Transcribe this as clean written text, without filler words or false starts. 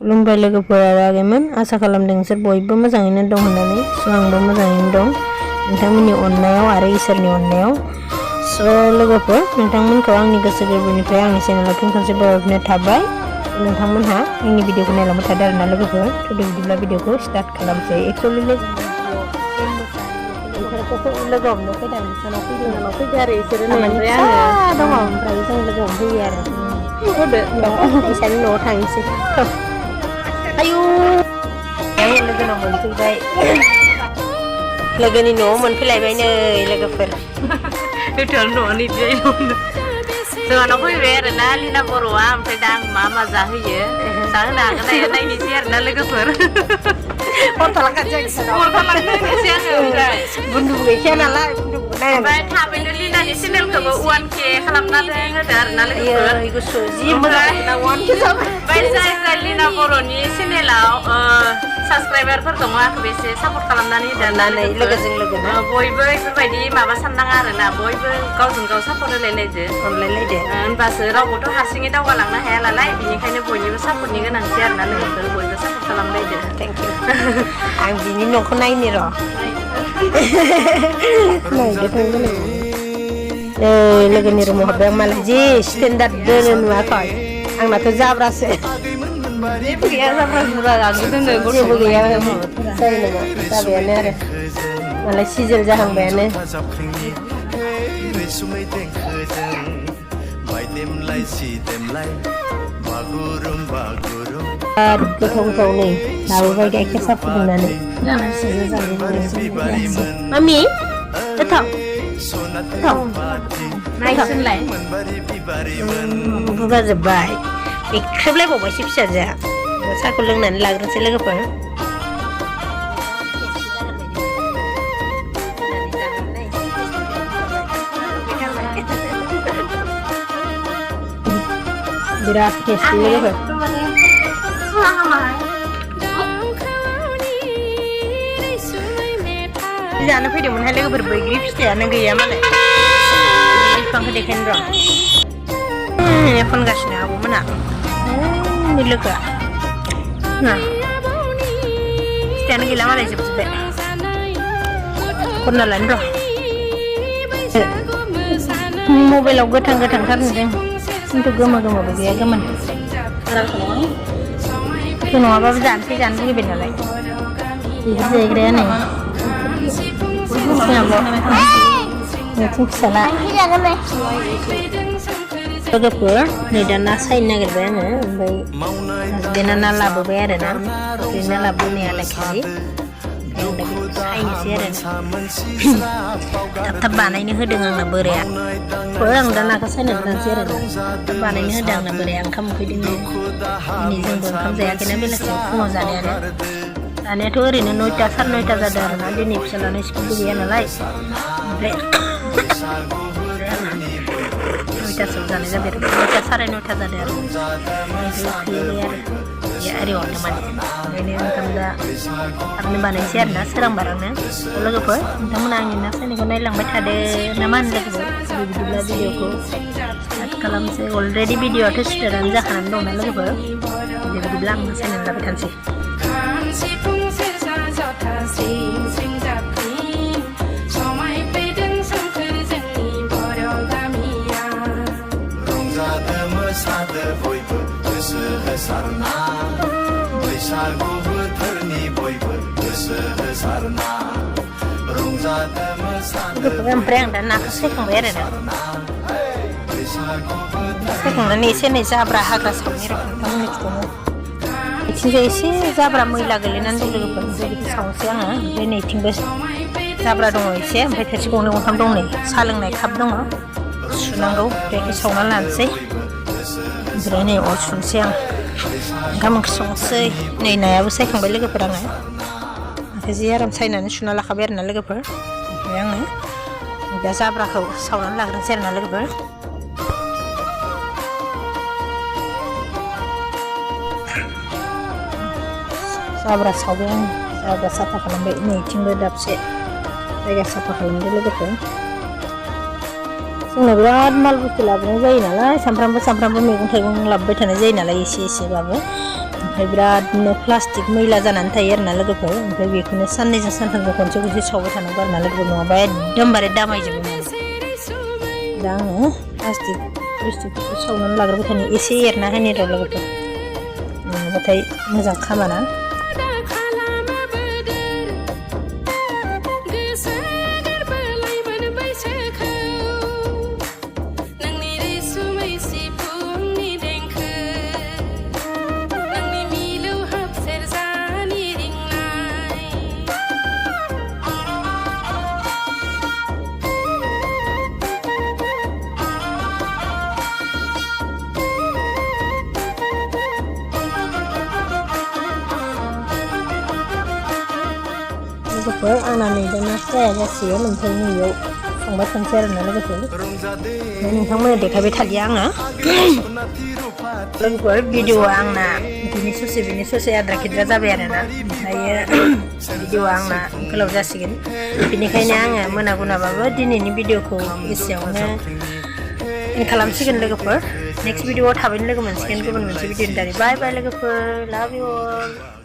खुलुमबाय लोगोफोरा आगैमोन आसा खालामदों नोंसोर बयबो मोजाङैनो दं होननानै आंबो मोजाङैनो दं नोंथांमोननि अननायाव आरो इसोरनि अननायाव लोगोफोर नोंथांमोनखौ आंनि गोसो गोरबोनिफ्राय आंनि चेनेलाव फिन खनसे बरायनाय थाबाय नोंथांमोनहा आंनि भिडिअखौ नायलांबाय थादों आरोना लोगोफोर बिदिब्ला भिडिअखौ स्टार्ट खालामसै एक्चुअलि लोगो हमनो फैदों सानाव फैदों आरो इसोरो ओमफ्राय दङ ओमफ्राय जों लोगो हमफैयो आरो इसानि न'आव थांनोसै आयु लोगोनाव मोनफैबाय लोगोनि न'आव मोनफैलायबाय नै लोगोफोर जोंहानाव फैबाय आरोना लिना बर'आ ओमफ्राय दा आं मा जाहोयो जाहोनो हागोन नायनोसै आरोना लोगोफोर बुन्दुबो गैखाया नालाय ओमफ्राय थाबैनो लिनानि चेनेलखौबो 1K खालामनानै होदो आरोना लोगोफोर जि मोजां 1K जाबाय ओमफ्राय जाय लिना बर'नि चेनेलाव साबसक्राइबारफोर दङ आंखौ एसे सापर्ट खालामनानै होदो लोगोजों लोगो बयबो बेफोरबायदि माबा साननाङा आरोना बयबो गावजों गाव सापर्ट होलायलायदो अनलायलायदो होनबासो रावबोथ' हारसिङै दावगालांनो हाया नालाय बेनिखायनो बयनिबो सापर्टनि गोनांथि आरोना लोगोफोर बयबो सापर्ट खालामलायदो थेंक इउ आं बिनि न'खौ नायनि र' लोगोनि रुमाव हाबबाय आं मालाय जि स्टेन्डार्ड दोनो नुवाखै आंनाथ' जाब्रासो जेबो गैया जाब्रा जुब्रा दोनो जेबो गैया जायो नामा जाबायानो आरो मालाय सिजेल जाहांबायानो गोथाव गोथाव नै लाबोबाय गाइखेर साहा फुदुंनानै मामि गोथाव नायसोनलाय बुगा जोब्बाय एख्रेबलायबावबायसो फिसाजोआ साहाखौ लोंनानै लाग्रोनोसै लोगोफोर बिराद टेस्टि लोगोफोर जानो फैदोंमोनहाय लोगोफोर बैग्रि फिथाइयानो गैया मालाय बिफांखौ देखायनो र' खनगासिनो आब'मोना लोगोआ फिथाइयानो गैला मालाय जोबजोब्बाय खनना लानो र' मबाइलाव गोथां गोथांथार नुदों खिन्थु गोमो गोमोबो गैया गोमोन नङाबाबो जानोसै जानो लुगैबाय नालाय बिदि जाहैग्राया नै मैथिं फिसाला लोगोफोर नै दा ना सायनो नागिरबाय आङो ओमफ्राय हासबेन्डआ ना लाबोबाय आरो ना ना लाबोनायालाय खालि सायनोसै आरो थाब थाब बानायनो होदों आंना बोराया आं दा नाखौ सायनानै लानोसै आरो थाब बानायनो होदों आंना बोराया ओंखाम उखैदों दिनै जोंबो ओंखाम जायाखैना बेलासियाव फुङाव जानायानो दानियाथ' ओरैनो 9टा 9:30 जादों आरोना दिनै फिसालानो स्कुलबो गैया नालाय ओमफ्राय 9टासोआव जानाय जाबाय आरो 9टा 9:30 जादों आरो आरि हरनो माने ओंखायनो ओंखाम दा थाबनो बानायनोसै आरोना सोरां बारांनो लोगोफोर नोंथांमोना आंनि ना सायनायखौ नायलांबाय थादो ना मा होनो लोगोफोर बिदिब्ला भिडिअखौ स्टार्ट खालामसै अलरेडि भिडिअआथ' स्टार्टआनो जाखानानै दंना लोगोफोर बिदिब्ला आं ना सायनानै लाबाय थानोसै ओमफ्राय आं दा नाखौ सायखांबाय आरो ना सायखांनानै एसे नै जाब्रा हाग्रा सावनि रखम बिथिंजाय एसे जाब्रा मैला गोलैनानै दं लोगोफोर बेबायदि सावनोसै आङो ओमफ्राय नैथिंबो जाब्रा दङ एसे ओमफ्राय थोरसि गंनै गंथाम दं नै साहा लोंनाय काप दङ सुनांगौ बेखौ सावनानै लानोसै ओमफ्राय नै अर सुनोसै आं ओंखाम ओंख्रि संसै नै नायाबो सायखांबाय लोगोफोर आङो ओमफ्राय जि आराम सायनानै सुना लाखाबाय आरोना लोगोफोर ओमफ्राय आङो दा जाब्राखौ सावनानै लाग्रोनोसै आरोना लोगोफोर जाब्रा सावबाय आं जाब्रा साफा खालामबाय नैथिंबो दाबसे जायगा साफा खालामदो लोगोफोर जोंना बिराद माल बुस्थु लाबोनाय जायो नालाय सामफ्रामबो मैगं थाइगं लाबोबाय थानाय जायो नालाय एसे एसेबाबो ओमफ्राय बिरादनो प्लास्टिक मैला जानानै थायो आरोना लोगोफोर ओमफ्राय बेखौनो साननैजों सानथामजों खनसे सावबाय थानांगौ आरोना लोगोफोर नङाबा एकदमबारे दामायजोबो माने दा आङो प्लास्टिक बुस्थुफोरखौ सावनानै लाग्रोबाय थानो एसे एरना होनि र' लोगोफोर नङाबाथाय मोजां खामाना लोगोफोर आंना नै दाना फ्राया जासिगोन ओमफ्राय नैयाव संबाय थानोसै आरोना लोगोफोर नोंथांमोननो देखायबाय थालिया आङो लोगोफोर भिडिअआ आंना बिनि ससे आद्रा खिद्रा जाबाय आरोना ओमफ्रायो भिडिअआ आंना गोलाव जासिगोन बेनिखायनो आङो मोनाबाबो दिनैनि भिडिअखौ एसेयावनो एन्ड खालामसिगोन लोगोफोर नेक्स्ट भिडिअआव थाबैनो लोगो मोनसिगोन गुबुन मोनसे भिडिअनि दारै बाय बाय लोगोफोर लाभ इउ अल